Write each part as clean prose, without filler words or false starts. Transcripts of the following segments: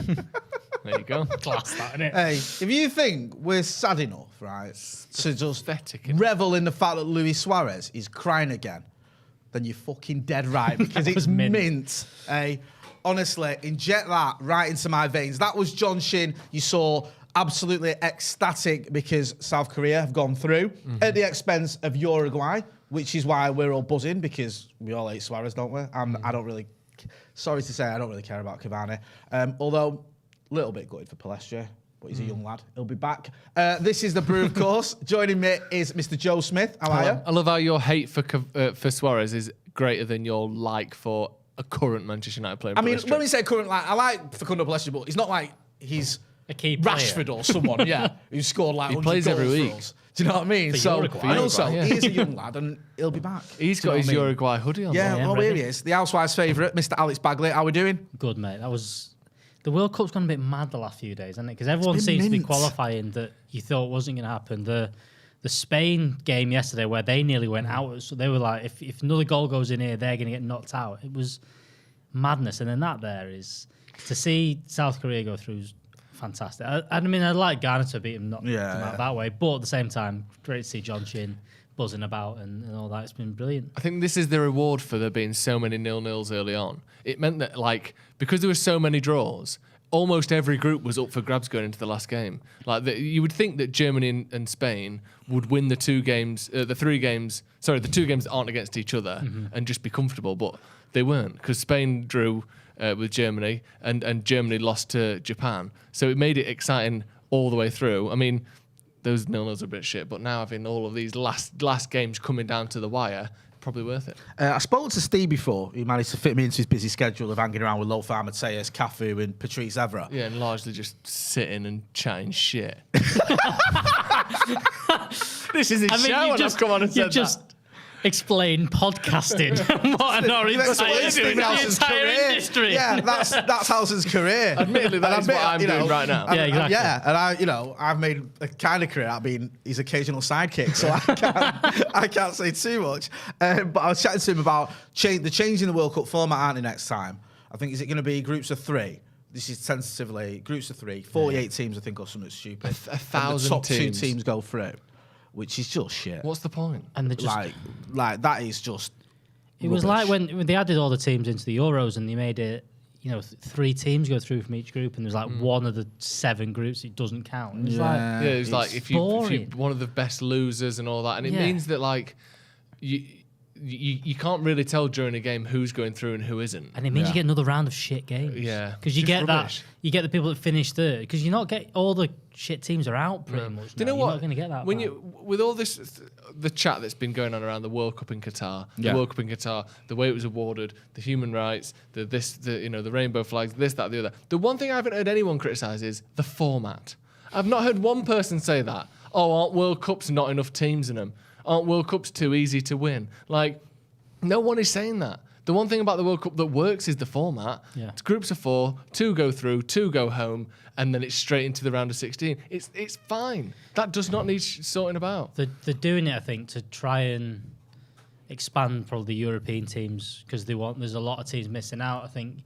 There you go. Class that, isn't it? Hey, if you think we're sad enough, right, to just Pathetic. revel in the fact that Luis Suarez is crying again, then you're fucking dead right, because it's mint. Hey, honestly, inject that right into my veins. That was John Shin. You saw absolutely ecstatic because South Korea have gone through at the expense of Uruguay, which is why we're all buzzing, because we all hate Suarez, don't we? I don't really, sorry to say, I don't really care about Cavani. Although, a little bit gutted for Palestra, but he's a young lad. He'll be back. This is the Brew, of course. Joining me is Mr. Joe Smith. How are you? I love how your hate for Suarez is greater than your like for a current Manchester United player. I mean, when we say current, like, I like Facundo Palestra, but it's not like he's a key player. Rashford or someone, who scored like 100 plays every goals week. for us. Do you know what I mean? And also, he is a young lad and he'll be back. He's got his Uruguay hoodie on. Yeah, well, here he is. The Housewives' favourite, Mr. Alex Baguley. How we doing? Good, mate. The World Cup's gone a bit mad the last few days, hasn't it? Because everyone seems to be qualifying that you thought wasn't going to happen. The Spain game yesterday where they nearly went out, so they were like, if another goal goes in here, they're going to get knocked out. It was madness. And then that there is, to see South Korea go through is fantastic. I mean, I'd like Ghana to beat him, not come out that way, but at the same time, great to see John Shin buzzing about and all that. It's been brilliant. I think this is the reward for there being so many 0-0s early on. It meant that, like, because there were so many draws, almost every group was up for grabs going into the last game. Like, you would think that Germany and Spain would win the two games that aren't against each other and just be comfortable, but they weren't, because Spain drew with Germany and Germany lost to Japan. So it made it exciting all the way through. I mean, those 0-0s are a bit shit, but now having all of these last games coming down to the wire, probably worth it. I spoke to Steve before. He managed to fit me into his busy schedule of hanging around with Lothar Matthäus, Cafu and Patrice Evra. Yeah, and largely just sitting and chatting shit. This is his show, and I've come on and said that. Explain podcasting. What an the entire industry. Yeah, that's Housen's career. Admittedly, that's what I'm doing right now. Yeah, exactly. Yeah, and I've made a kind of career out of being his occasional sidekick, so I can't say too much. But I was chatting to him about the change in the World Cup format, aren't they, next time? I think, is it going to be groups of 3? This is tentatively groups of 3, 48 teams, I think, or something stupid. 1,000 the top teams. 2 teams go through, which is just shit. What's the point? And they just like that is just. It was like when they added all the teams into the Euros and they made it, 3 teams go through from each group, and there's like one of the 7 groups it doesn't count. And It was like if you're one of the best losers and all that, and it means that like you can't really tell during a game who's going through and who isn't. And it means you get another round of shit games. Yeah. Because you get rubbish. You get the people that finish third. Because you not get all the shit teams are out pretty much. Do you know You're what? not going to get that. When with all this, the chat that's been going on around the World Cup in Qatar, the way it was awarded, the human rights, the rainbow flags, this, that, the other. The one thing I haven't heard anyone criticise is the format. I've not heard one person say that. Oh, aren't World Cups not enough teams in them? Aren't World Cups too easy to win? Like, no one is saying that. The one thing about the World Cup that works is the format. Yeah. It's groups of 4, 2 go through, 2 go home, and then it's straight into the round of 16. It's fine. That does not need sorting about. They're doing it, I think, to try and expand probably the European teams, because there's a lot of teams missing out. I think.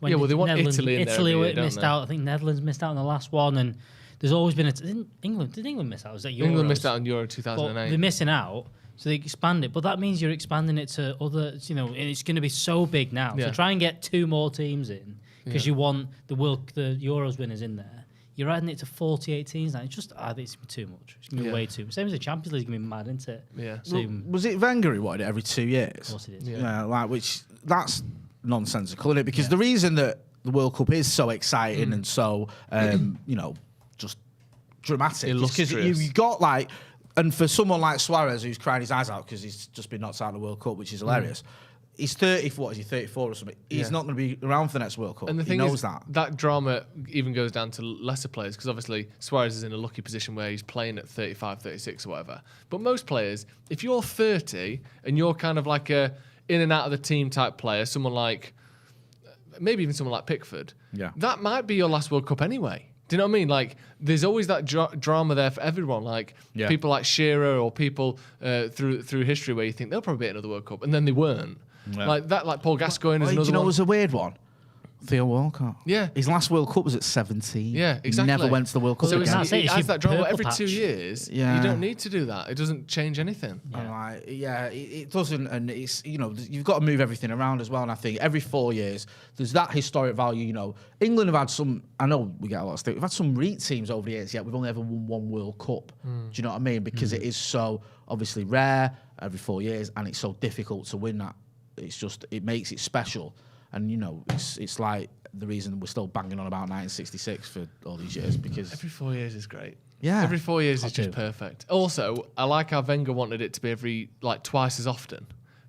They want Italy in there. Italy missed out. I think Netherlands missed out on the last one, and there's always been England. Did England miss out? Was that Euros? England missed out on Euro 2008. Well, they're missing out. So they expand it, but that means you're expanding it to other, and it's going to be so big now. Yeah. So try and get 2 more teams in, because you want the Euros winners in there. You're adding it to 48 teams now. It's just, I think it's going to be too much. It's going to be way too much. Same as the Champions League is going to be mad, isn't it? Yeah. Soon. Was it Wenger who wanted it every 2 years? Of course it is. Yeah, which that's nonsensical, isn't it? Because the reason that the World Cup is so exciting and so, just dramatic is because you've got like. And for someone like Suarez, who's crying his eyes out because he's just been knocked out of the World Cup, which is hilarious, he's 34 or something. He's not going to be around for the next World Cup. And the thing is, that drama even goes down to lesser players, because obviously Suarez is in a lucky position where he's playing at 35, 36 or whatever. But most players, if you're 30 and you're kind of like a in and out of the team type player, someone like, maybe even someone like Pickford, that might be your last World Cup anyway. Do you know what I mean? Like, there's always that drama there for everyone. Like, people like Shearer or people through history where you think they'll probably be at another World Cup, and then they weren't. Like Paul Gascoigne is another one. It was a weird one. Theo Walcott. Yeah. His last World Cup was at 17. Yeah, exactly. He never went to the World Cup So again. it has that drama every purple 2 patch. years. Yeah. You don't need to do that. It doesn't change anything. And like, it doesn't, and it's, you've got to move everything around as well. And I think every 4 years, there's that historic value. England have had some. I know we get a lot of stuff. We've had some REIT teams over the years. Yet we've only ever won one World Cup. Do you know what I mean? Because it is so obviously rare every 4 years, and it's so difficult to win that. It makes it special, and it's like the reason we're still banging on about 1966 for all these years, because Every 4 years is great. Yeah. Every 4 years is just do. perfect. Also, I like how Wenger wanted it to be twice as often.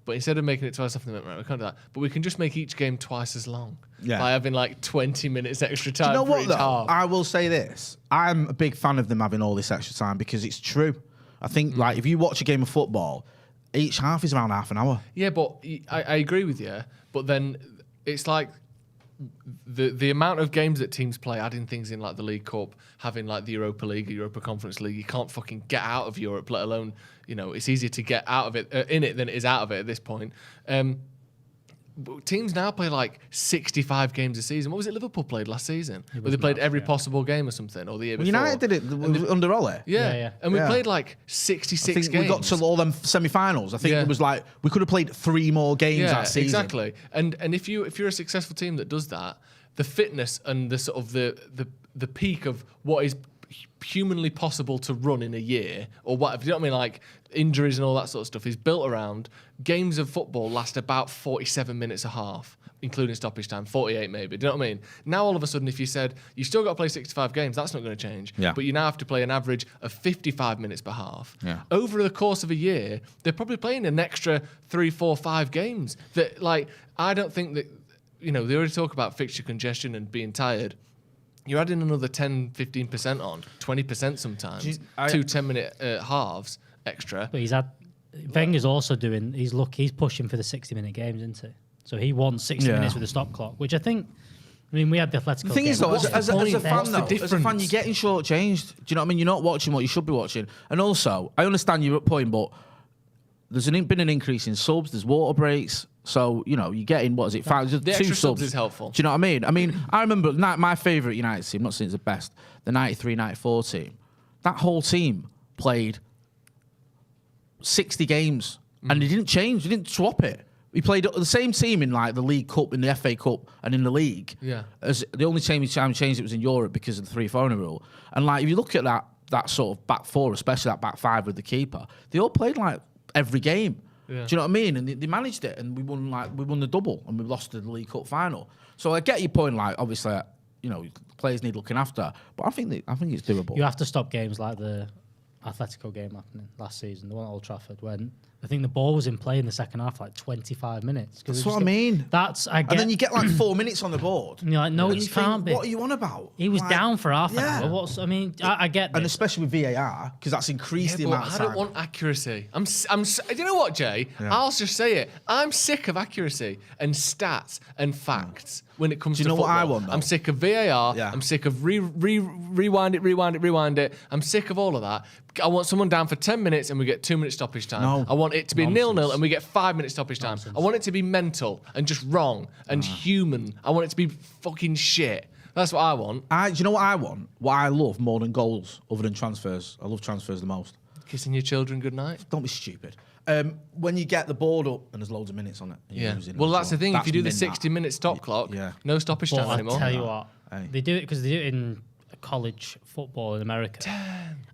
But instead of making it twice as often, we can't do that. But we can just make each game twice as long. Yeah. By having 20 minutes extra time Do you know for what each though? half. I will say this. I'm a big fan of them having all this extra time, because it's true. I think if you watch a game of football, each half is around half an hour. Yeah, but I agree with you. But then it's like the amount of games that teams play, adding things in like the League Cup, having like the Europa League, the Europa Conference League, you can't fucking get out of Europe, let alone, it's easier to get out of it in it than it is out of it at this point. Teams now play 65 games a season. What was it Liverpool played last season? Where they played every possible game or something, or the year before. United did it under Ole. Yeah. And we Yeah. played I 66 think games. we got to all them semi-finals. I think it was we could have played 3 more games that season. Exactly. And if you're a successful team that does that, the fitness and the sort of the peak of what is humanly possible to run in a year, or whatever, you know what I mean, like injuries and all that sort of stuff, is built around games of football last about 47 minutes a half, including stoppage time, 48 maybe. Do you know what I mean? Now all of a sudden, if you said you still got to play 65 games, that's not going to change. Yeah. But you now have to play an average of 55 minutes per half. Yeah. Over the course of a year, they're probably playing an extra 3, 4, 5 games. That I don't think that they already talk about fixture congestion and being tired. You're adding another 10, 15% on, 20% sometimes. 2 10-minute halves extra. But Wenger's also he's pushing for the 60-minute games, isn't he? So he wants 60 minutes with a stop clock, which I think, we had the Atletico The thing game. is, though, as a fan, the difference? you're getting shortchanged. Do you know what I mean? You're not watching what you should be watching. And also, I understand your point, but there's been an increase in subs. There's water breaks. So, you're getting, 5? The 2 extra subs subs is helpful. Do you know what I mean? I remember my favourite United team, not saying it's the best, the 93-94 team. That whole team played 60 games, and they didn't change. They didn't swap it. We played the same team in the League Cup, in the FA Cup, and in the league. Yeah. As the only time we changed it was in Europe because of the 3 foreigner rule. And if you look at that sort of back 4, especially that back 5 with the keeper, they all played every game. Yeah. Do you know what I mean? And they managed it, and we won the double, and we lost the League Cup final. So I get your point. Obviously, players need looking after, but I think it's doable. You have to stop games like the Atletico game happening last season, the one at Old Trafford, when I think the ball was in play in the second half 25 minutes. That's what I mean. I get. And then you get 4 minutes on the board. And you're like, no, and it you can't be. What are you on about? He was down for half an yeah. hour. I get this. And especially with VAR, because that's increased the amount of I time. don't want accuracy. Do you know what, Jay? Yeah. I'll just say it. I'm sick of accuracy and stats and facts when it comes to Do you know football. what I want, though? I'm sick of VAR. Yeah. I'm sick of rewind it. I'm sick of all of that. I want someone down for 10 minutes and we get 2 minutes stoppage time. No. I want it to be Nonsense. 0-0 and we get 5 minutes stoppage time. I want it to be mental and just wrong and human. I want it to be fucking shit. That's what I want. Do you know what I want? What I love more than goals, other than transfers. I love transfers the most. Kissing your children goodnight. Don't be stupid. When you get the board up and there's loads of minutes on it. And you're losing Well, as that's the thing. If you do the mint that. 60-minute stop clock, no stoppage But time I'll anymore. tell you what, Hey. they do it because they do it in college football in America.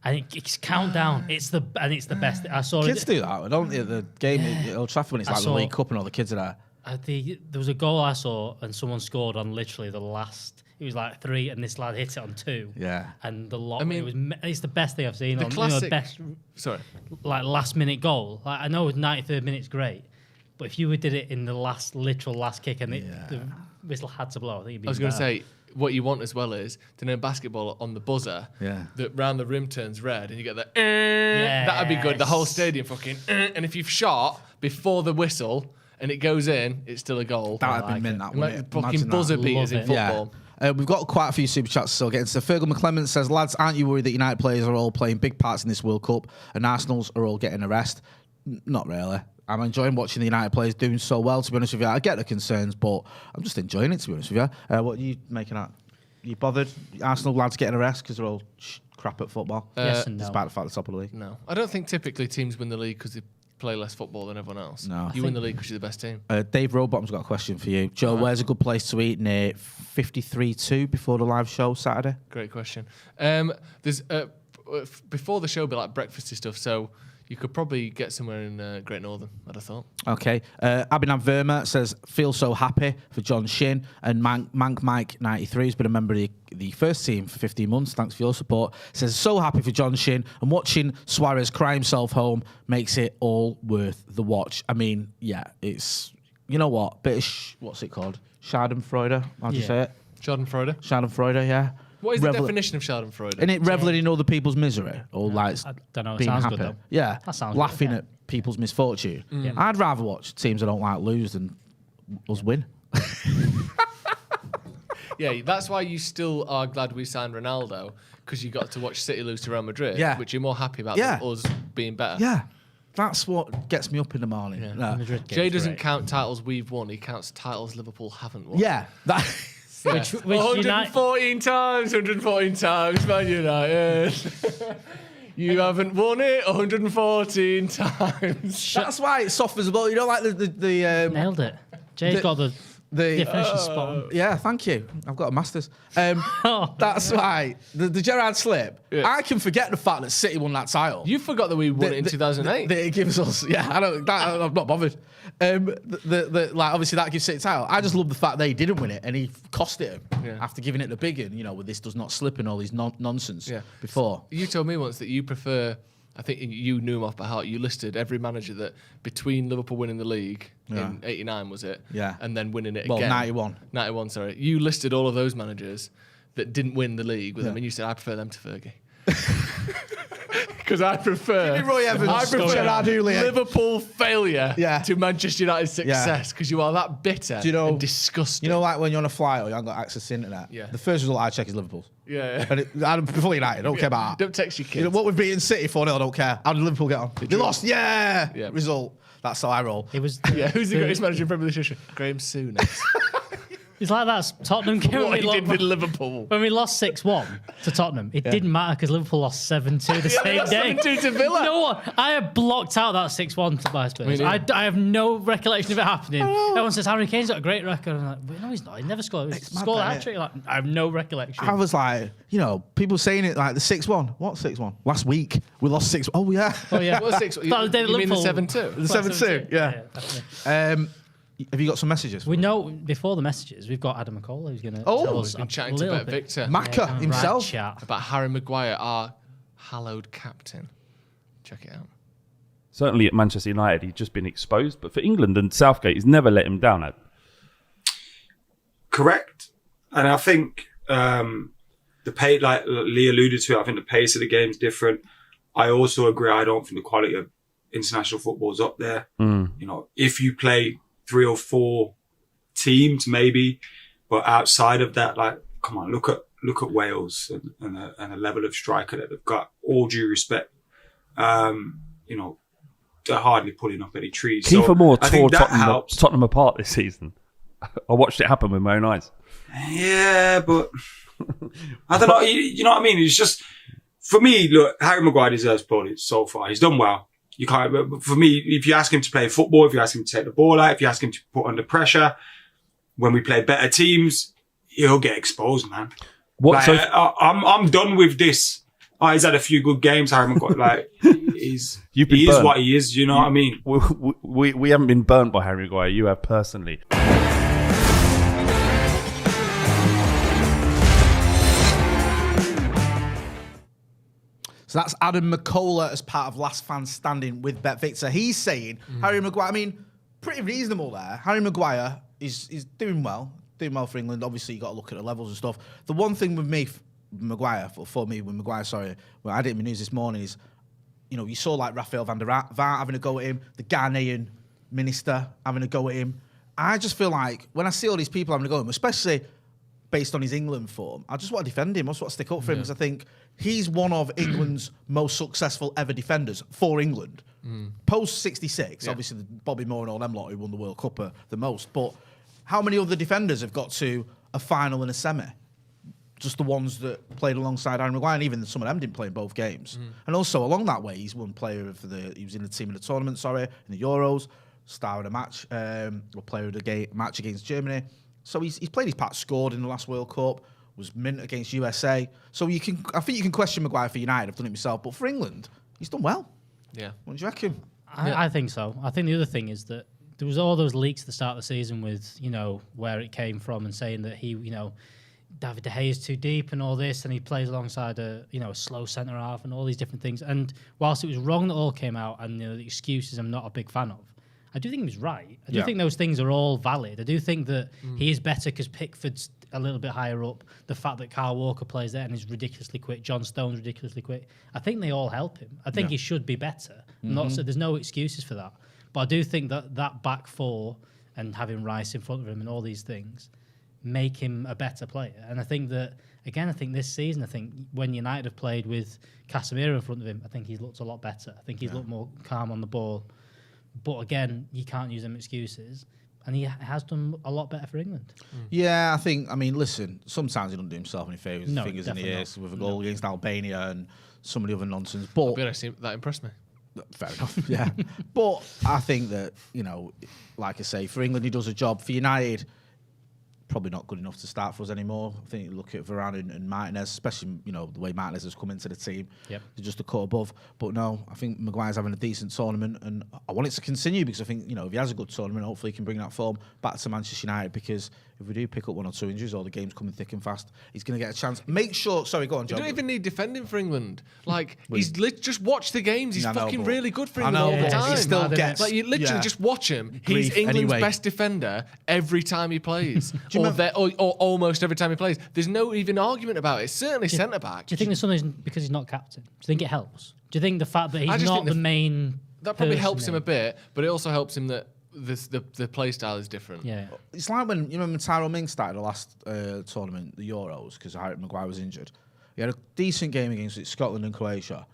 And it's countdown. It's the best. I saw Kids it. do that, don't they? The game at Old Trafford when it's the League Cup and all the kids are there. There was a goal I saw, and someone scored on literally the last. It was 3, and this lad hit it on 2. Yeah. And the lot. I mean, it's the best thing I've seen. the On, classic- best Sorry. last minute goal. I know 93rd minute's great, but if you did it in the literal last kick, and the whistle had to blow, I think it'd be. I was going to say, what you want as well is to know basketball on the buzzer. Yeah. That round the rim turns red and you get the. That'd be good. The whole stadium fucking. And if you've shot before the whistle and it goes in, it's still a goal. That would be mint, that Like wouldn't it? fucking Imagine buzzer that. beaters in Love it. football. We've got quite a few super chats to still get into. Fergal McClement says, lads, aren't you worried that United players are all playing big parts in this World Cup and Arsenal's are all getting a rest? Not really. I'm enjoying watching the United players doing so well, to be honest with you. I get the concerns, but I'm just enjoying it, to be honest with you. What are you making out? You bothered? Arsenal lads getting a rest because they're all crap at football? Yes and no. Despite the fact they're top of the league. No. I don't think typically teams win the league because they play less football than everyone else. No. You win the league because you're the best team. Dave Rowbottom's got a question for you. Joe, where's a good place to eat near 53-2 before the live show Saturday? Great question. There's before the show, be like breakfasty stuff, so you could probably get somewhere in Great Northern, I'd have thought. Okay. Abhinav Verma says, feel so happy for John Shin. And Mank Mike 93 has been a member of the first team for 15 months. Thanks for your support. Says, so happy for John Shin. And watching Suarez cry himself home makes it all worth the watch. I mean, yeah, it's, you know what? Bit of, what's it called? Schadenfreude? How do you say it? Schadenfreude. Schadenfreude, yeah. What is the definition of Schadenfreude? Isn't it reveling in other people's misery? Or like I don't know. It being sounds happy? good, though. Yeah. That sounds laughing good, at people's misfortune. Yeah. I'd rather watch teams I don't like lose than us win. Yeah, that's why you still are glad we signed Ronaldo, because you got to watch City lose to Real Madrid, Yeah. which you're more happy about Yeah. than us being better. Yeah. That's what gets me up in the morning. Yeah. No. Madrid Jay game's doesn't great. count titles we've won, he counts titles Liverpool haven't won. Yeah. That. Which 114 times, Man United. You haven't won it 114 times. That's why it softens as well. You know, like the Nailed it. Jay's got the definition spot on. yeah, thank you. I've got a master's. That's why the Gerrard slip. Yeah. I can forget the fact that City won that title. You forgot that we won it in 2008. That it gives us. Yeah, I don't. I'm not bothered. Like obviously that gives City a title. I just love the fact they didn't win it and he cost it him after giving it the big one. You know, with this does not slip and all these nonsense. Yeah. Before. You told me once that you prefer. I think you knew him off by heart. You listed every manager that between Liverpool winning the league in '89 was it? Yeah. And then winning it Well, again. 91. 91, sorry. You listed all of those managers that didn't win the league with them, and you said I prefer them to Fergie. Because I prefer Give me Roy Evans, Gerard Houllier. Liverpool failure to Manchester United success because you are that bitter and disgusting. You know, like when you're on a flight or you haven't got access to the internet. Yeah. The first result I check is Liverpool. Yeah. And before United, I don't care about that. Don't text your kids. You know, what we've beaten City 4-0, I don't care. How did Liverpool get on? They lost. Yeah. Result. That's how I roll. It was. Who's the greatest manager in Premier League history? Graham Souness. It's like that Tottenham game What he did with Liverpool. when we lost 6-1 to Tottenham. It didn't matter because Liverpool lost 7-2 the same day. 7-2 to Villa. You know what? I have blocked out that 6-1 by Spurs. I have no recollection of it happening. Everyone says Harry Kane's got a great record. I'm like, well, no, he's not. He never scored. He scored a hat-trick. Like, I have no recollection. I was like, you know, people saying it like the 6-1. What 6-1? Last week we lost 6. Oh yeah. Oh yeah. What 6? You mean the Liverpool- 7-2? The 7-2. Yeah. Definitely. Have you got some messages? We know before the messages, we've got Adam McCall who's going to Oh, tell we've us Been a chatting to little Bet bit. Victor Macca himself. Right chat. about Harry Maguire, our hallowed captain. Check it out. Certainly at Manchester United, he's just been exposed. But for England and Southgate, he's never let him down. Correct. And I think the pace, like Lee alluded to, I think the pace of the game is different. I also agree. I don't think the quality of international football is up there. You know, if you play 3 or 4 teams, maybe, but outside of that, like, come on, look at Wales and the level of striker that they've got. All due respect, you know, they're hardly pulling up any trees. Kiefer Moore I tore think that helps. Tottenham apart this season. I watched it happen with my own eyes. Yeah, but I don't know. You know what I mean? It's just, for me, look, Harry Maguire deserves praise so far. He's done well. You can't, but for me, if you ask him to play football, if you ask him to take the ball out, if you ask him to put under pressure, when we play better teams, he'll get exposed, man. What? Like, I'm done with this. Oh, he's had a few good games, Harry Maguire. Like, he is burnt. what he is. You know what I mean? We haven't been burnt by Harry Maguire. You have personally. So that's Adam McCullough as part of Last Fan Standing with Bet Victor. He's saying Harry Maguire, I mean, pretty reasonable there. Harry Maguire is doing well for England. Obviously, you got to look at the levels and stuff. The one thing with me, Maguire, for me with Maguire, sorry, well, I did it in the news this morning is, you know, you saw like Raphael van der Vaart having a go at him, the Ghanaian minister having a go at him. I just feel like when I see all these people having a go at him, especially based on his England form. I just want to defend him. I just want to stick up for him because I think he's one of England's most successful ever defenders for England. Post 66, obviously Bobby Moore and all them lot who won the World Cup are the most. But how many other defenders have got to a final and a semi? Just the ones that played alongside Harry Maguire, and even some of them didn't play in both games. And also along that way, he's won player of he was in the team in the tournament, in the Euros, star of the match, or player of the match against Germany. So he's played his part, scored in the last World Cup, was mint against USA. So I think you can question Maguire for United. I've done it myself, but for England, he's done well. Yeah. What do you reckon? I think so. I think the other thing is that there was all those leaks at the start of the season with, where it came from and saying that he, David De Gea is too deep and all this, and he plays alongside a slow centre half and all these different things. And whilst it was wrong that all came out, and the excuses I'm not a big fan of, I do think he was right. I do think those things are all valid. I do think that he is better because Pickford's a little bit higher up. The fact that Kyle Walker plays there and is ridiculously quick, John Stone's ridiculously quick. I think they all help him. I think he should be better. Not so there's no excuses for that. But I do think that back four and having Rice in front of him and all these things make him a better player. And I think that, again, this season, when United have played with Casemiro in front of him, I think he's looked a lot better. I think he's looked more calm on the ball. But again, you can't use them excuses. And he has done a lot better for England. Yeah, listen, sometimes he doesn't do himself any favours, No, fingers in the definitely ears with a goal against Albania and some of the other nonsense. But I'll be honest, that impressed me. fair enough, yeah. But I think that, like I say, for England, he does a job. For United, probably not good enough to start for us anymore. I think you look at Varane and Martinez, especially, the way Martinez has come into the team. Yep. They're just a cut above. But no, I think Maguire's having a decent tournament, and I want it to continue because I think, if he has a good tournament, hopefully he can bring that form back to Manchester United, because if we do pick up one or two injuries or the game's coming thick and fast, he's going to get a chance. Make sure... Sorry, go on, John. You don't even need defending for England. Just watch the games. He's fucking really good for I England know, all the but time. he still gets... You literally just watch him. He's Grief England's anyway. best defender every time he plays. or almost every time he plays. There's no even argument about it. Certainly centre-back. Do you think there's something because he's not captain? Do you think it helps? Do you think the fact that he's just not think the main... That probably person helps him there? a bit, but it also helps him that the play style is different. Yeah. It's like when, Tyrone Mings started the last tournament, the Euros, because Harry Maguire was injured. He had a decent game against Scotland and Croatia,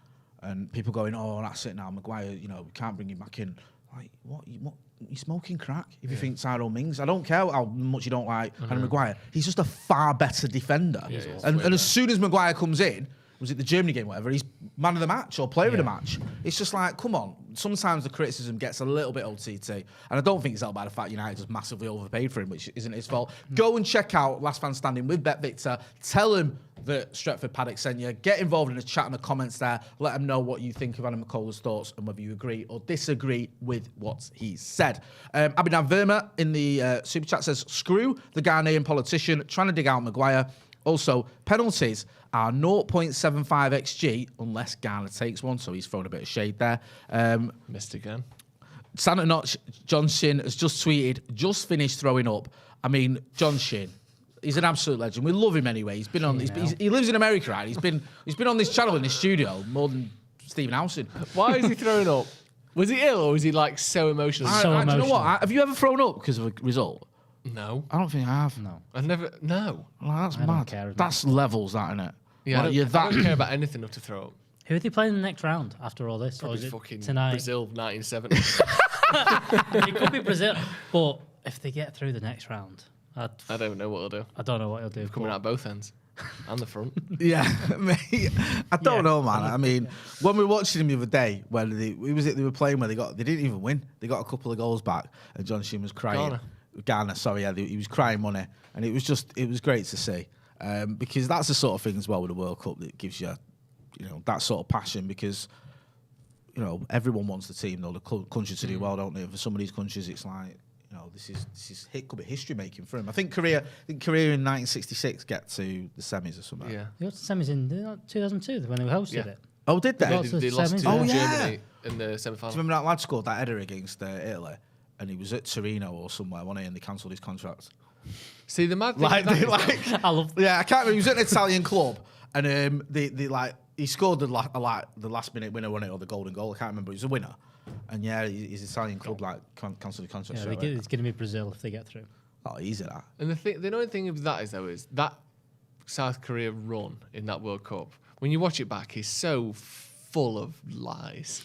and people going, "Oh, that's it now, Maguire. We can't bring him back in." Like, what? You're smoking crack if you think Tyrone Mings. I don't care how much you don't like Harry Maguire. He's just a far better defender. And as soon as Maguire comes in, was it the Germany game, whatever, he's man of the match or player of the match. It's just like, come on. Sometimes the criticism gets a little bit OTT. And I don't think it's held by the fact United just massively overpaid for him, which isn't his fault. Go and check out Last Man Standing with Bet Victor. Tell him that Stretford Paddock sent you. Get involved in the chat and the comments there. Let him know what you think of Adam McCullough's thoughts and whether you agree or disagree with what he said. Abhinav Verma in the Super Chat says, screw the Ghanaian politician trying to dig out Maguire. Also, penalties are 0.75 XG unless Ghana takes one, so he's thrown a bit of shade there. Missed again. Santa Notch John Shin has just tweeted, just finished throwing up. I mean, John Shin, he's an absolute legend. We love him anyway. He's been on. He lives in America, right? He's been on this channel in the studio more than Stephen Howson. Why is he throwing up? Was he ill or was he so emotional? So Do you know emotional. what? Have you ever thrown up because of a result? No. I don't think I have. No. I've never. No. Well, that's I don't mad. care about That's levels, that, isn't it? Yeah, Like, I don't care about anything enough to throw up. Who are they playing in the next round after all this? Probably or is it fucking tonight? Brazil 1970. It could be Brazil. But if they get through the next round, I don't know what they'll do. I don't know what he'll do. Coming but- out both ends. And the front. Yeah, mate. I don't know, man. I mean, when we were watching him the other day, when they were playing where they didn't even win. They got a couple of goals back, and John Sheen was crying. Ghana, sorry, yeah, he was crying money, and it was great to see, because that's the sort of thing as well with the World Cup that gives you, that sort of passion, because everyone wants the team, though, the country to do well, don't they? For some of these countries, it's like, it could be history making for him. I think Korea in 1966 get to the semis or something. Yeah. They got to semis in 2002 when they hosted it. Oh, did they? got They to lost semis. to Oh, Germany in the semi-final. Do you remember that lad scored that header against Italy, and he was at Torino or somewhere, wasn't he? And they cancelled his contract. See, the mad thing with that is I love yeah, I can't remember. He was at an Italian club, and he scored the last minute winner, wasn't it, or the golden goal? I can't remember. He was a winner, and yeah, his Italian club cancelled the contract. Yeah, it's going to be Brazil if they get through. Oh, easy that. And the annoying thing of that is that South Korea run in that World Cup, when you watch it back, is so full of lies.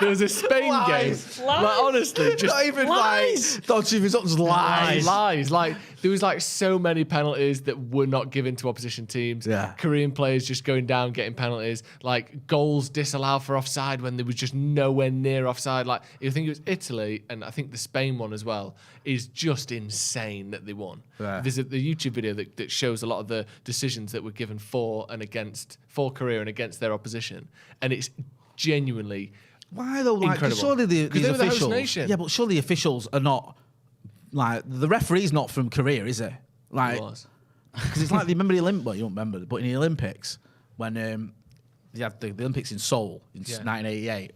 There was a Spain game. Like, honestly, just not even lies. like dodgy results. Lies. Lies. Like, there was like so many penalties that were not given to opposition teams. Yeah. Korean players just going down, getting penalties. Like, goals disallowed for offside when there was just nowhere near offside. Like, I think it was Italy, and I think the Spain one as well, is just insane that they won. Yeah. There's the YouTube video that shows a lot of the decisions that were given for Korea and against their opposition. And it's genuinely Why though? Like, incredible. surely these they were the host officials. nation. Yeah, but surely the officials are not like the referee's not from Korea, is it? Like, It was. because it's like, remember the Olympics? Well, you don't remember, but in the Olympics when they had the Olympics in Seoul in 1988,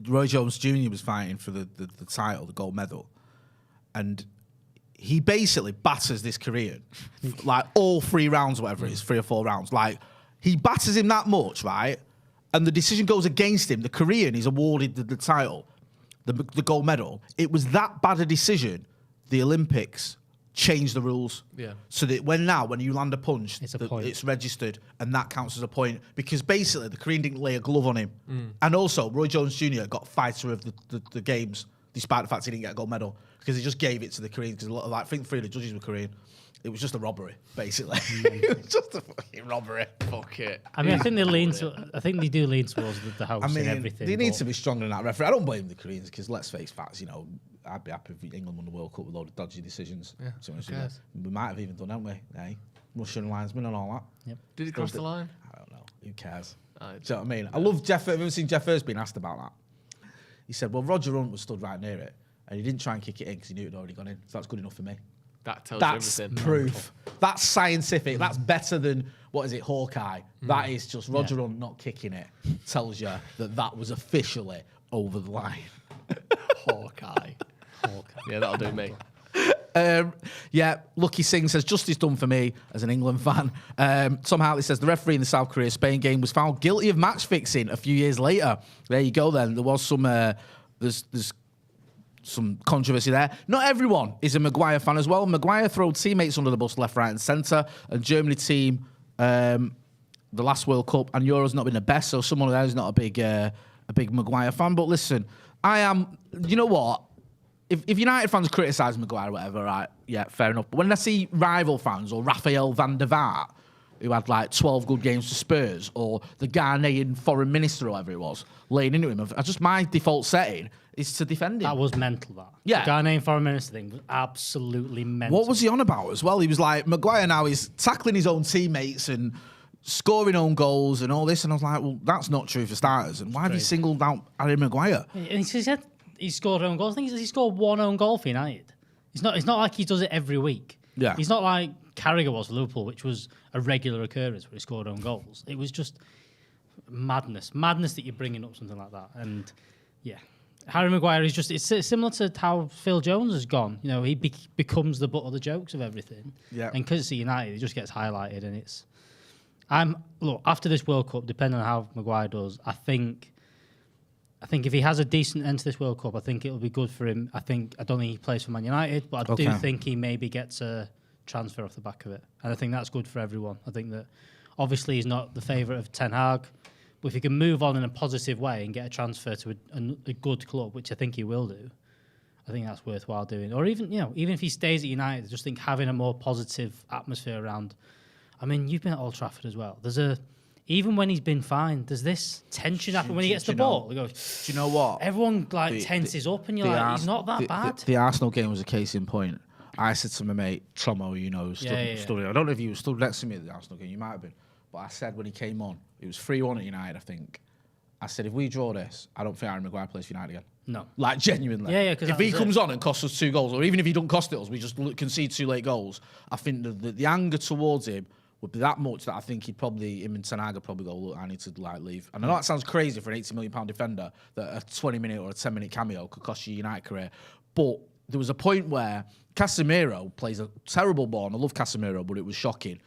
Roy Jones Jr. was fighting for the title, the gold medal, and he basically batters this Korean, like all 3 rounds, whatever it is, 3 or 4 rounds. Like, he batters him that much, right? And the decision goes against him. The Korean is awarded the title, the gold medal. It was that bad a decision, the Olympics changed the rules. Yeah. So that when you land a punch, It's a point. it's registered, and that counts as a point. Because basically, the Korean didn't lay a glove on him. And also, Roy Jones Jr. got fighter of the games, despite the fact he didn't get a gold medal, because he just gave it to the Koreans. Because I think 3 of the judges were Korean. It was just a robbery, basically. It was just a fucking robbery. Fuck it. I mean, I think they do lean towards the house I mean, and everything. they need but to be stronger than that referee. I don't blame the Koreans because let's face facts, I'd be happy if England won the World Cup with a load of dodgy decisions. Yeah, So who cares? we might have even done, haven't we? Hey, Russian linesman and all that. Did he cross the line? I don't know. Who cares? I Do you know what I mean? I love Jeff. Have you ever seen Jeff Hurst being asked about that? He said, well, Roger Hunt was stood right near it and he didn't try and kick it in because he knew it had already gone in. So that's good enough for me. That tells That's you everything. proof. That's scientific. That's better than, what is it, Hawkeye. That is just Roger Hunt not kicking it. Tells you that was officially over the line. Hawkeye. Yeah, that'll do me. Lucky Singh says, justice done for me as an England fan. Tom Hartley says, the referee in the South Korea-Spain game was found guilty of match fixing a few years later. There you go then. There was some, there's some controversy there. Not everyone is a Maguire fan as well. Maguire threw teammates under the bus left, right and centre. And Germany team, the last World Cup and Euro's not been the best, so someone there is not a big Maguire fan. But listen, I am, you know what? If United fans criticise Maguire or whatever, right, yeah, fair enough. But when I see rival fans or Raphael van der Vaart, who had like 12 good games for Spurs, or the Ghanaian foreign minister or whatever it was, laying into him, my default setting is to defend him. that was mental, that. Yeah. The Ghanaian foreign minister thing was absolutely mental. What was he on about as well? He was like, Maguire now is tackling his own teammates and scoring own goals and all this. And I was like, well, that's not true for starters. And why have you singled out Harry Maguire? And he said he scored own goals. I think he scored 1 own goal for United. It's not like he does it every week. Yeah. He's not like Carragher was for Liverpool, which was a regular occurrence where he scored own goals. It was just madness that you're bringing up something like that. And yeah, Harry Maguire is just, it's similar to how Phil Jones has gone. You know, he becomes the butt of the jokes of everything. Yeah. And because it's United, it just gets highlighted. And look, after this World Cup, depending on how Maguire does, I think if he has a decent end to this World Cup, I think it'll be good for him. I don't think he plays for Man United, but I do think he maybe gets a transfer off the back of it. And I think that's good for everyone. I think that obviously he's not the favourite of Ten Hag, but if he can move on in a positive way and get a transfer to a good club, which I think he will do, I think that's worthwhile doing. Or even if he stays at United, I just think having a more positive atmosphere around. I mean, you've been at Old Trafford as well. Even when he's been fine, there's this tension happen when he gets the ball. He goes, Do you know what? Everyone tenses up, and you're like, he's not that bad. The Arsenal game was a case in point. I said to my mate, Tomo, stood I don't know if you were stood next to me at the Arsenal game, you might have been. But I said when he came on, it was 3-1 at United, I think. I said, if we draw this, I don't think Harry Maguire plays for United again. No. Like, genuinely. Yeah, 'cause if he comes on and costs us 2 goals, or even if he don't cost it us, we just concede 2 late goals, I think the anger towards him would be that much that I think him and Ten Hag would probably go, look, I need to leave. And I know that sounds crazy for an £80 million defender that a 20-minute or a 10-minute cameo could cost you your United career. But there was a point where Casemiro plays a terrible ball, and I love Casemiro, but it was shocking.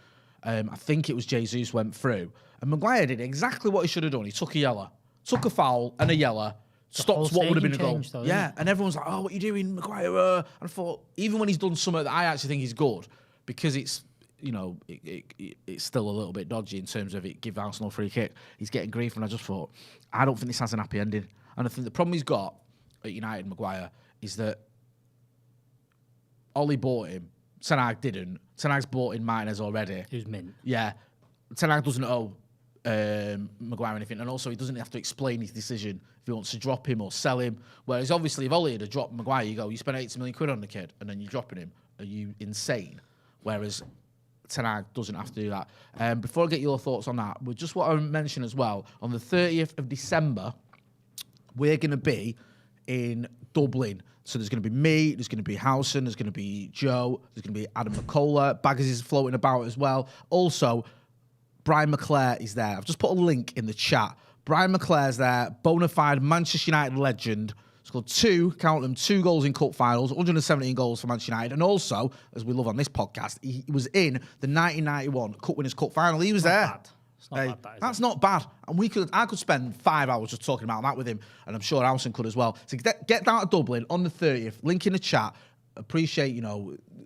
I think it was Jesus went through, and Maguire did exactly what he should have done. He took a yellow, took a foul and a yellow, stops what would have been a goal. changed, though, Yeah, didn't it? and everyone's like, "Oh, what are you doing, Maguire?" And I thought, even when he's done something that I actually think is good, because it's it's still a little bit dodgy in terms of it give Arsenal a free kick. He's getting grief, and I just thought, I don't think this has an happy ending. And I think the problem he's got at United, Maguire, is that Ollie bought him. Ten Hag didn't. Ten Hag's bought in Martinez already. He was mint. Yeah. Ten Hag doesn't owe Maguire anything, and also he doesn't have to explain his decision if he wants to drop him or sell him. Whereas obviously if Ollie had dropped Maguire, you go, you spent 80 million quid on the kid and then you're dropping him. Are you insane? Whereas Ten Hag doesn't have to do that. Before I get your thoughts on that, we just want to mention as well, on the 30th of December, we're going to be in Dublin. So there's going to be me, there's going to be Howson, there's going to be Joe, there's going to be Adam McCullough, Baggers is floating about as well. Also, Brian McClare is there. I've just put a link in the chat. Brian McClare's there, bona fide Manchester United legend. Scored 2 goals in cup finals, 117 goals for Manchester United. And also, as we love on this podcast, he was in the 1991 Cup Winners' Cup final. He was there. Bad. It's not bad, That's not bad. And I could spend 5 hours just talking about that with him, and I'm sure Alison could as well. So get down to Dublin on the 30th, link in the chat. Appreciate,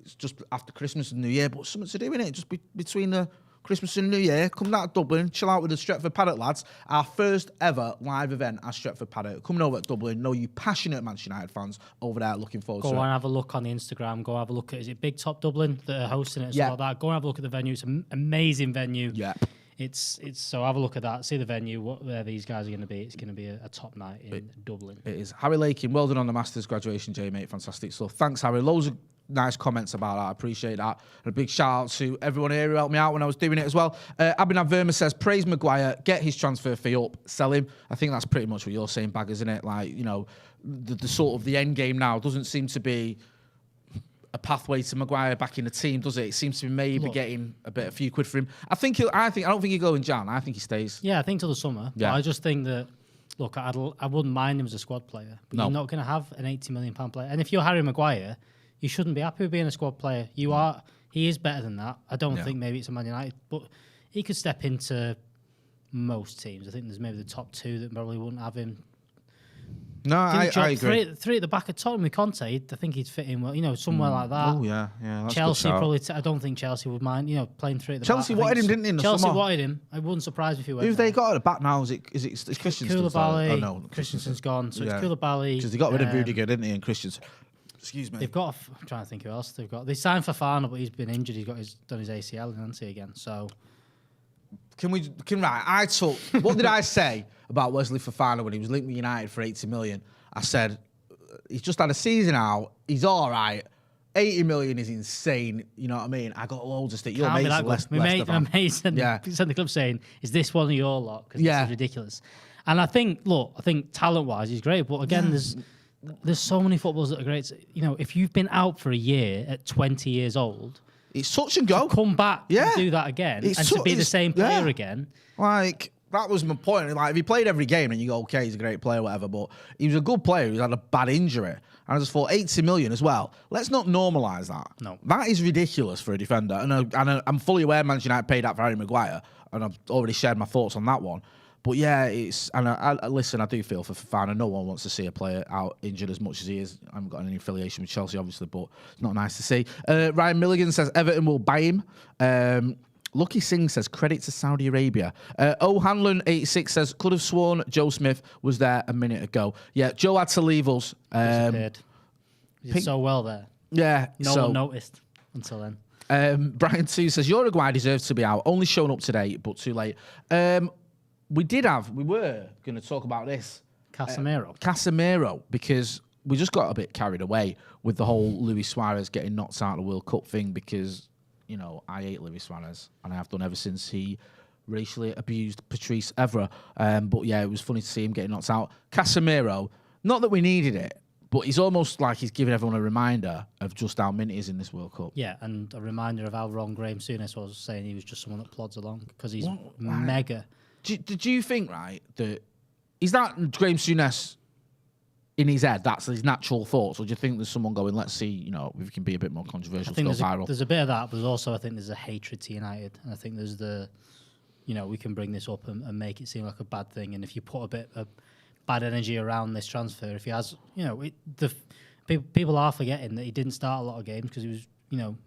it's just after Christmas and New Year, but something to do in it, just between the Christmas and New Year. Come down to Dublin, chill out with the Stretford Paddock lads. Our first ever live event at Stretford Paddock. Coming over at Dublin, know you passionate Manchester United fans over there, looking forward to it. Go and have a look on the Instagram. Go have a look at, is it Big Top Dublin that are hosting it and stuff like that? Go and have a look at the venue. It's an amazing venue. Yeah. It's so have a look at that. See the venue, where these guys are going to be. It's going to be a top night in Dublin. It is. Harry Lakin, well done on the Masters graduation, Jay, mate. Fantastic stuff. Thanks, Harry. Loads of nice comments about that. I appreciate that. And a big shout out to everyone here who helped me out when I was doing it as well. Abhinav Verma says, praise Maguire, get his transfer fee up, sell him. I think that's pretty much what you're saying, Bag, isn't it? Like, the sort of the end game now doesn't seem to be a pathway to Maguire back in the team, does it? It seems to be maybe getting a few quid for him. I don't think he'll go in Jan. I think he stays. Yeah, I think till the summer. Yeah. But I just think that, look, I wouldn't mind him as a squad player, but you're not going to have an £80 million player. And if you're Harry Maguire, you shouldn't be happy with being a squad player. He is better than that. I don't think maybe it's a Man United, but he could step into most teams. I think there's maybe the top 2 that probably wouldn't have him. No, I agree. Three at the back of Tottenham with Conte, I think he'd fit in well, somewhere like that. Oh, yeah. That's Chelsea probably, I don't think Chelsea would mind, playing 3 at the Chelsea back. wanted him, didn't they, in the Chelsea summer? wanted him. It wouldn't surprise me if he went Who've there. they got at the back now? Is Christensen? Koulibaly. Oh, no. Christensen's gone, so it's Koulibaly. Because they got rid of Rudiger, didn't they, and Christensen? Excuse me. They've got, I'm trying to think who else they've got. They signed Fofana, but he's been injured. He's done his ACL, hasn't he, again? So... What did I say about Wesley Fofana when he was linked with United for 80 million? I said, he's just had a season out. He's all right. 80 million is insane. You know what I mean? I got loads of stick. Your mate's a Leicester fan. Sent the club saying, is this one of your lot? Because this is ridiculous. And I think talent-wise, he's great. But again, there's so many footballers that are great. If you've been out for a year at 20 years old... It's touch and go. To come back and do that again and to be the same player again. Like, that was my point. Like, if he played every game and you go, okay, he's a great player, whatever, but he was a good player. He's had a bad injury. And I just thought, 80 million as well. Let's not normalise that. No. That is ridiculous for a defender. And I'm fully aware Manchester United paid that for Harry Maguire. And I've already shared my thoughts on that one. But yeah, listen, I do feel for Fofana. No one wants to see a player out injured as much as he is. I haven't got any affiliation with Chelsea, obviously, but it's not nice to see. Ryan Milligan says Everton will buy him. Lucky Singh says credit to Saudi Arabia. O'Hanlon86 says could have sworn Joe Smith was there a minute ago. Yeah, Joe had to leave us. Disappeared. He did so well there. Yeah. No one noticed until then. Brian 2 says Uruguay deserves to be out. Only shown up today, but too late. We were going to talk about this. Casemiro, because we just got a bit carried away with the whole Luis Suarez getting knocked out of the World Cup thing because, I hate Luis Suarez and I have done ever since he racially abused Patrice Evra. But yeah, it was funny to see him getting knocked out. Casemiro, not that we needed it, but he's almost like he's giving everyone a reminder of just how mint he is in this World Cup. Yeah, and a reminder of how wrong Graham Souness was saying he was just someone that plods along because he's mega... Do you think, right, that is that Graham Souness in his head? That's his natural thoughts, or do you think there's someone going, let's see, if we can be a bit more controversial, I think viral? There's a bit of that, but also I think there's a hatred to United, and I think there's we can bring this up and make it seem like a bad thing, and if you put a bad energy around this transfer. If he has, people are forgetting that he didn't start a lot of games because he was,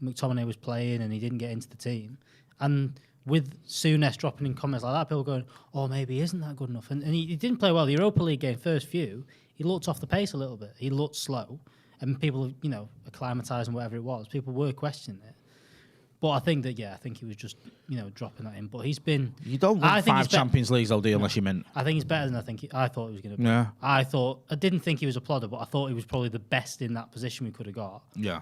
McTominay was playing and he didn't get into the team. And with Souness dropping in comments like that, people going, oh, maybe he isn't that good enough. And he didn't play well. The Europa League game, first few, he looked off the pace a little bit. He looked slow. And people, acclimatising whatever it was. People were questioning it. But I think he was just, dropping that in. But he's been... You don't win 5 Champions Leagues all day unless you meant... I think he's better than I thought he was going to be. Yeah. I didn't think he was a plodder, but I thought he was probably the best in that position we could have got. Yeah.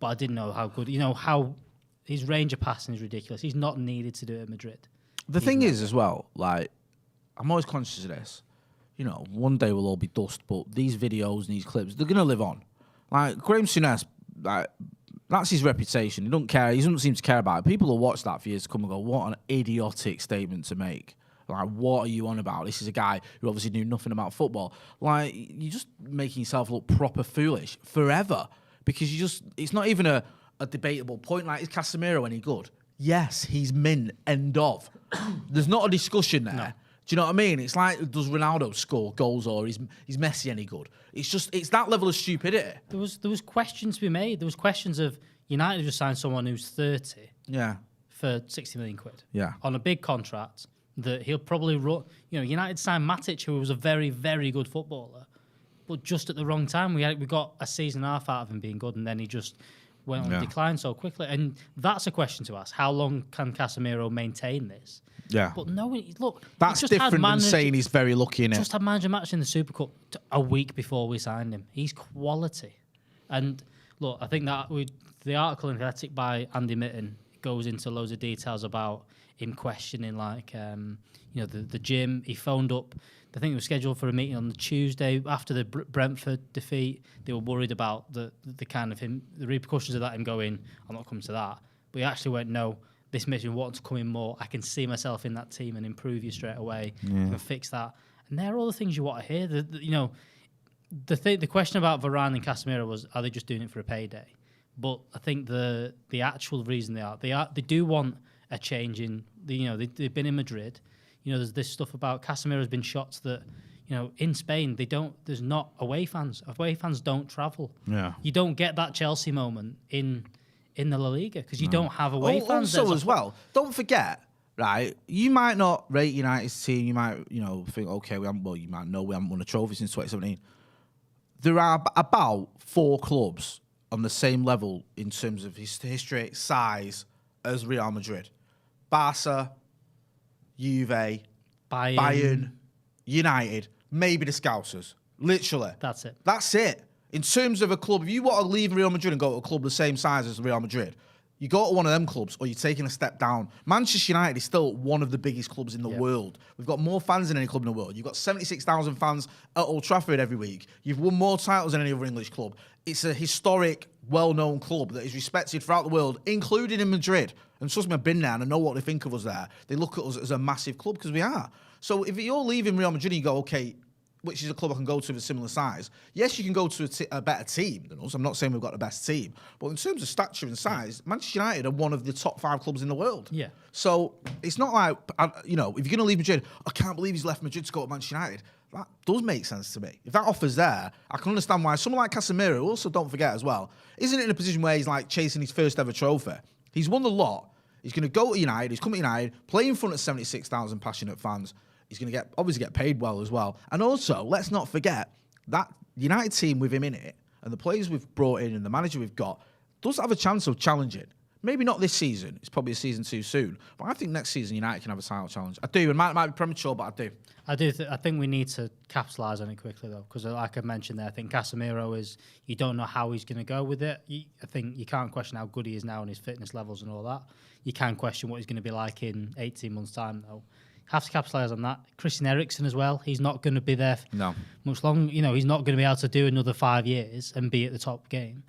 But I didn't know how good... how his range of passing is ridiculous. He's not needed to do it at Madrid. The thing is, as well, I'm always conscious of this. One day we'll all be dust, but these videos and these clips, they're going to live on. Graham Souness, that's his reputation. He doesn't care. He doesn't seem to care about it. People will watch that for years to come and go, what an idiotic statement to make. What are you on about? This is a guy who obviously knew nothing about football. You're just making yourself look proper foolish forever because it's not even a debatable point. Is Casemiro any good? Yes, he's mint, end of. There's not a discussion there. No. Do you know what I mean? It's does Ronaldo score goals or is Messi any good? It's that level of stupidity. There was questions to be made. There was questions of United just signed someone who's 30 for 60 million quid on a big contract that he'll probably run. United signed Matic, who was a very, very good footballer, but just at the wrong time. We got a season and a half out of him being good, and then he just went on decline so quickly. And that's a question to ask. How long can Casemiro maintain this? Yeah. But no, look. That's different than saying he's very lucky in it. Just had manager match in the Super Cup a week before we signed him. He's quality. And look, I think that the article in The Athletic by Andy Mitten goes into loads of details about him questioning, the gym. He phoned up. I think it was scheduled for a meeting on the Tuesday after the Brentford defeat. They were worried about the kind of him, the repercussions of that, him going, I'm not coming to that. But he actually went, no, this makes me want to come in more. I can see myself in that team and improve you straight away and fix that. And they're all the things you want to hear. The question about Varane and Casemiro was, are they just doing it for a payday? But I think the actual reason they do want a change in, they've been in Madrid. There's this stuff about Casemiro's been shots that, in Spain, there's not away fans. Away fans don't travel. Yeah. You don't get that Chelsea moment in the La Liga because you don't have away fans. Also, as well, don't forget, right, you might not rate United's team. You might, think, okay, you might know we haven't won a trophy since 2017. There are about 4 clubs on the same level in terms of history, size as Real Madrid. Barca, Juve, Bayern, United, maybe the Scousers. Literally. That's it. In terms of a club, if you want to leave Real Madrid and go to a club the same size as Real Madrid, you go to one of them clubs or you're taking a step down. Manchester United is still one of the biggest clubs in the world. We've got more fans than any club in the world. You've got 76,000 fans at Old Trafford every week. You've won more titles than any other English club. It's a historic, well-known club that is respected throughout the world, including in Madrid. And trust me, I've been there and I know what they think of us there. They look at us as a massive club because we are. So if you're leaving Real Madrid and you go, okay, which is a club I can go to of a similar size, yes, you can go to a better team than us. I'm not saying we've got the best team. But in terms of stature and size, Manchester United are one of the top 5 clubs in the world. Yeah. So it's not like, if you're going to leave Madrid, I can't believe he's left Madrid to go to Manchester United. That does make sense to me. If that offer's there, I can understand why someone like Casemiro, also don't forget as well, isn't in a position where he's chasing his first ever trophy. He's won the lot. He's going to go to United. He's come to United, play in front of 76,000 passionate fans. He's going to obviously get paid well as well. And also, let's not forget that United team with him in it and the players we've brought in and the manager we've got does have a chance of challenging. Maybe not this season. It's probably a season too soon. But I think next season United can have a title challenge. I do. It might be premature, but I do. I think we need to capitalise on it quickly, though, because like I mentioned there, I think Casemiro is, you don't know how he's going to go with it. I think you can't question how good he is now and his fitness levels and all that. You can question what he's going to be like in 18 months' time, though. Have to capitalise on that. Christian Eriksen as well. He's not going to be there much long. He's not going to be able to do another 5 years and be at the top game.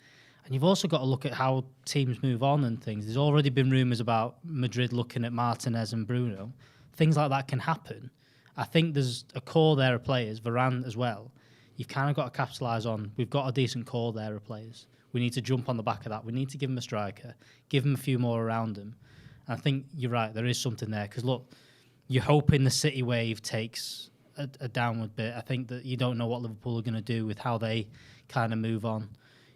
And you've also got to look at how teams move on and things. There's already been rumours about Madrid looking at Martinez and Bruno. Things like that can happen. I think there's a core there of players, Varane as well. You've kind of got to capitalise on. We've got a decent core there of players. We need to jump on the back of that. We need to give him a striker, give him a few more around him. And I think you're right, there is something there. Because look, you're hoping the City wave takes a downward bit. I think that you don't know what Liverpool are going to do with how they kind of move on.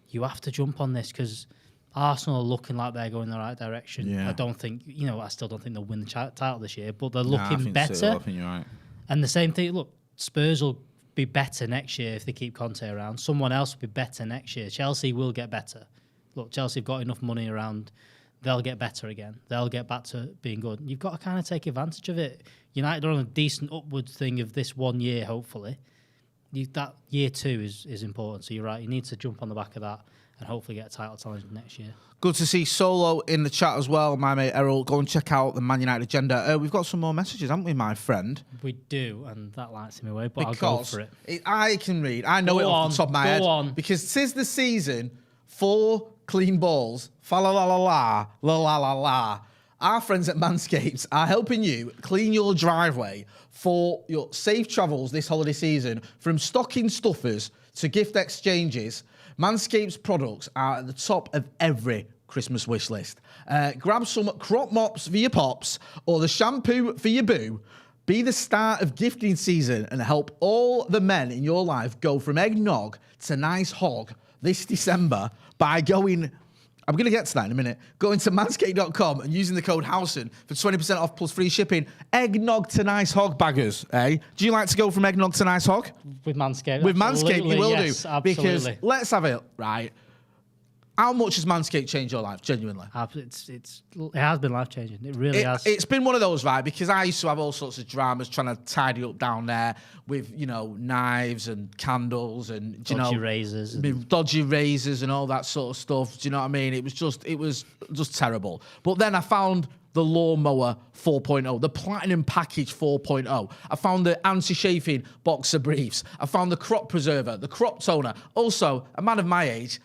You have to jump on this because Arsenal are looking like they're going in the right direction. Yeah. I don't think, I still don't think they'll win the title this year, but they're looking better. So. I think you're right. And the same thing, look, Spurs will be better next year if they keep Conte around. Someone else will be better next year. Chelsea will get better. Look, Chelsea have got enough money around. They'll get better again. They'll get back to being good. You've got to kind of take advantage of it. United are on a decent upward thing of this 1 year, hopefully. That year 2 is important. So you're right. You need to jump on the back of that and hopefully get a title challenge next year. Good to see Solo in the chat as well, my mate Errol. Go and check out the Man United agenda. We've got some more messages, haven't we, my friend? We do, and that lights me away, but I'll go for it. I can read. I know it off the top of my head. Because 'tis the season for clean balls. Fa la la la la, la la la la. Our friends at Manscaped are helping you clean your driveway for your safe travels this holiday season. From stocking stuffers to gift exchanges, Manscaped's products are at the top of every Christmas wish list. Grab some crop mops for your pops or the shampoo for your boo. Be the start of gifting season and help all the men in your life go from eggnog to nice hog this December by going... I'm going to get to that in a minute. Going to manscaped.com and using the code HOUSEN for 20% off plus free shipping. Eggnog to nice hog baggers, eh? Do you like to go from eggnog to nice hog? With Manscaped. With Manscaped, you will yes, do. Absolutely. Because let's have it, right? How much has Manscaped changed your life, genuinely? It has been life-changing. It really has. It's been one of those, right? Because I used to have all sorts of dramas trying to tidy up down there with, knives and candles and, dodgy razors. Dodgy razors and all that sort of stuff. Do you know what I mean? It was just terrible. But then I found the Lawnmower 4.0, the Platinum Package 4.0. I found the anti-chafing boxer briefs. I found the crop preserver, the crop toner. Also, a man of my age...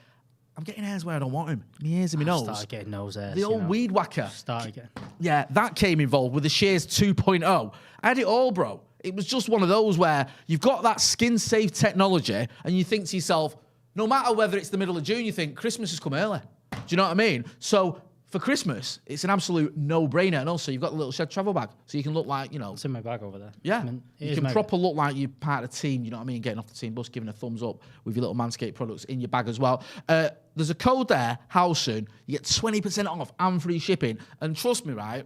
I'm getting hairs where I don't want them. My ears and my nose. Started getting nose hairs. The old weed whacker. Started getting. Yeah, that came involved with the Shears 2.0. I had it all, bro. It was just one of those where you've got that skin-safe technology and you think to yourself, no matter whether it's the middle of June, you think Christmas has come early. Do you know what I mean? So for Christmas, it's an absolute no-brainer. And also, you've got the little shed travel bag, so you can look like, It's in my bag over there. Yeah. I mean, you can proper look like you're part of the team, you know what I mean? Getting off the team bus, giving a thumbs up with your little Manscaped products in your bag as well. There's a code there, HOUSEN. You get 20% off and free shipping. And trust me, right,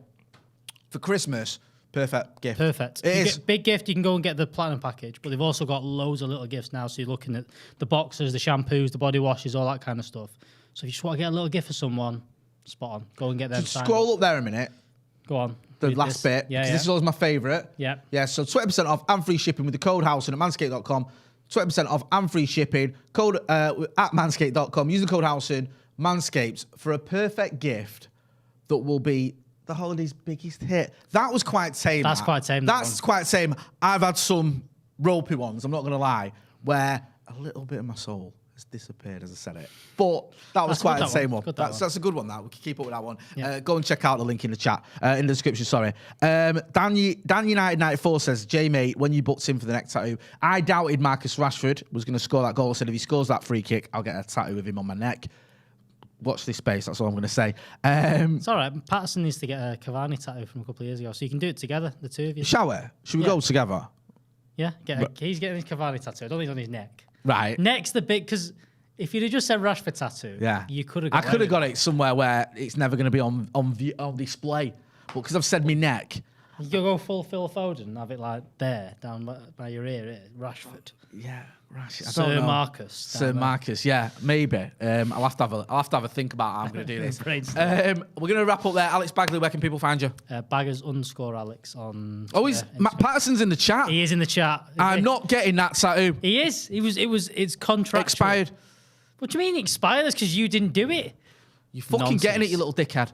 for Christmas, perfect gift. Perfect. It is. Big gift, you can go and get the Platinum Package, but they've also got loads of little gifts now. So you're looking at the boxers, the shampoos, the body washes, all that kind of stuff. So if you just want to get a little gift for someone, spot on. Go and get them. Just scroll up there a minute. Go on. The last bit. Yeah, This is always my favourite. Yeah. Yeah, so 20% off and free shipping with the code HOUSEN at manscaped.com. 20% off and free shipping. Code at manscaped.com. Use the code HOUSEN, Manscaped, for a perfect gift that will be the holiday's biggest hit. That was quite tame. That's quite tame. That's quite tame. I've had some ropey ones, I'm not going to lie, where a little bit of my soul has disappeared as I said it. But that was quite a tame one. That's a good one, that. We can keep up with that one. Yeah. Go and check out the link in the chat, in the description, sorry. Dan United 94 says, Jay, mate, when you booked in for the next tattoo, I doubted Marcus Rashford was going to score that goal. I said, if he scores that free kick, I'll get a tattoo of him on my neck. Watch this space, that's all I'm going to say. It's all right. Patterson needs to get a Cavani tattoo from a couple of years ago, so you can do it together, the two of you. Shall we? Should we go together? Yeah, he's getting his Cavani tattoo. I don't think it's on his neck. Right. Neck's the big, because if you'd have just said Rashford tattoo, you could have got I could have got it somewhere where it's never going to be on display. But because I've said me neck. You could go full Phil Foden and have it like there, down by your ear, Rashford. Yeah, Rashford. Sir Marcus. Sir Marcus, yeah, maybe. I'll have to have a think about how I'm going to do this. We're going to wrap up there. Alex Baguley, where can people find you? Baggers_Alex on. Oh, Matt Patterson's in the chat. He is in the chat. I'm not getting that tattoo. He is. It's contractual. Expired. What do you mean expired? That's because you didn't do it. You fucking getting it, you little dickhead.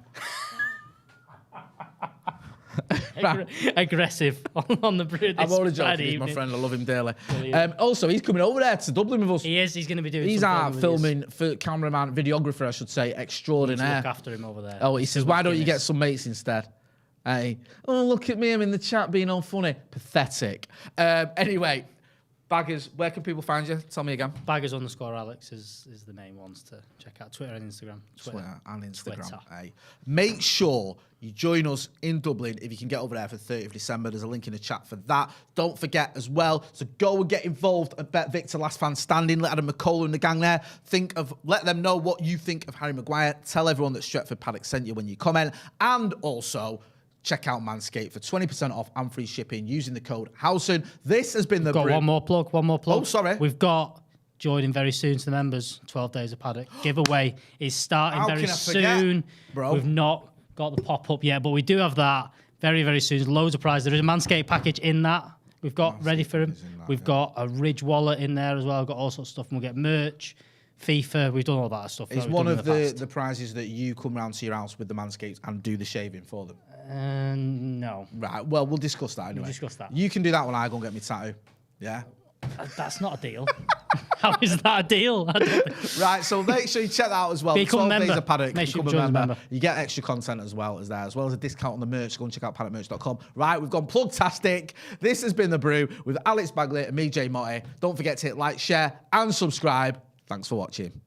Aggressive on the Brew. I'm already joking. He's my friend. I love him dearly. Also, he's coming over there to Dublin with us. He is. He's going to be doing. He's our filming, cameraman, videographer, I should say, extraordinaire. Look after him over there. Oh, he says, why don't you get some mates instead? Hey, oh, look at me. I'm in the chat being all funny. Pathetic. Anyway, Baggers, where can people find you? Tell me again. Baggers_Alex is the main ones to check out. Twitter and Instagram. Twitter and Instagram. Twitter. Hey. Make sure You join us in Dublin if you can get over there for 30th of December. There's a link in the chat for that. Don't forget as well to go and get involved at Bet Victor Last Man Standing. Let Adam McCullough and the gang there let them know what you think of Harry Maguire. Tell everyone that Stretford Paddock sent you when you comment. And also, check out Manscaped for 20% off and free shipping using the code Howson. This has been the Got one more plug. Oh, sorry. We've got joining very soon to the members. 12 days of Paddock giveaway is starting How very can I forget, soon. bro? We've not got the pop up yet, but we do have that very, very soon. There's loads of prizes. There is a Manscaped package in that. We've got ready for him. We've got a Ridge wallet in there as well. We've got all sorts of stuff. And we'll get merch, FIFA. We've done all that stuff. Is one of the prizes that you come round to your house with the Manscaped and do the shaving for them? No. Right. Well, we'll discuss that anyway. We'll discuss that. You can do that when I go and get my tattoo. Yeah. That's not a deal. How is that a deal? Right, so make sure you check that out as well. Become a 12 member. days of Paddock. Make sure Become you a join as a member. member. You get extra content as well as a discount on the merch. Go and check out paddockmerch.com. Right, we've gone plugtastic. This has been The Brew with Alex Baguley and me, Jay Motty. Don't forget to hit like, share, and subscribe. Thanks for watching.